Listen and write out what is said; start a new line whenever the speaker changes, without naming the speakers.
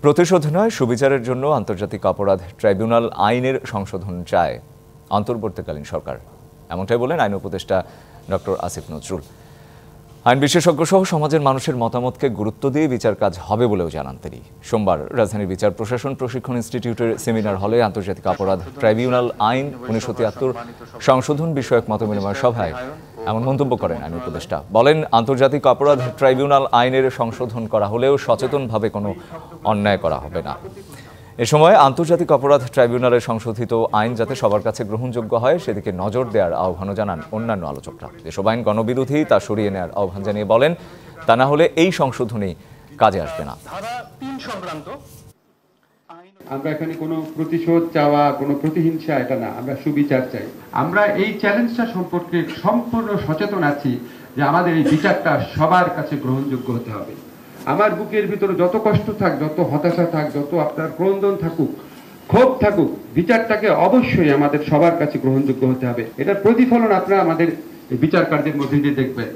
প্রতিশোধ নয়, সুবিচারের জন্য আন্তর্জাতিক অপরাধ ট্রাইব্যুনাল আইনের সংশোধন চায় অন্তর্বর্তীকালীন সরকার, এমনটাই বলেন আইন উপদেষ্টা ডক্টর আসিফ নজরুল। আইন বিশেষজ্ঞ সহ সমাজের মানুষের মতামতকে গুরুত্ব দিয়ে বিচার কাজ হবে বলেও জানান তিনি। সোমবার রাজধানীর বিচার প্রশাসন প্রশিক্ষণ ইনস্টিটিউটের সেমিনার হলে আন্তর্জাতিক অপরাধ ট্রাইব্যুনাল আইন 1973 সংশোধন বিষয়ক মতবিনিময় সভায় এমন মন্তব্য করেন আইন উপদেষ্টা। বলেন, আন্তর্জাতিক অপরাধ ট্রাইব্যুনাল আইনের সংশোধন করা হলেও সচেতনভাবে কোনো অন্যায় করা হবে না। এ সময় আন্তর্জাতিক অপরাধ ট্রাইব্যুনালের সংশোধিত আইন যাতে সবার কাছে গ্রহণযোগ্য হয় সেদিকে নজর দেওয়ার আহ্বানও জানান অন্যান্য আলোচকরা। এসব আইন গণবিরোধী, তা সরিয়ে নেওয়ার আহ্বান জানিয়ে বলেন, তা না হলে এই সংশোধনী কাজে আসবে না।
আমরা এখানে কোনো প্রতিশোধ চাওয়া, কোনো প্রতিহিংসা এটা না, আমরা সুবিচার চাই। আমরা এই চ্যালেঞ্জটা সম্পর্কে সম্পূর্ণ সচেতন আছি যে আমাদের এই বিচারটা সবার কাছে গ্রহণযোগ্য হতে হবে। আমার বুকের ভিতরে যত কষ্ট থাক, যত হতাশা থাক, যত আপনার ক্রন্দন থাকুক, ক্ষোভ থাকুক, বিচারটাকে অবশ্যই আমাদের সবার কাছে গ্রহণযোগ্য হতে হবে। এটার প্রতিফলন আপনারা আমাদের বিচার কার্যের মধ্যে দিয়ে দেখবেন।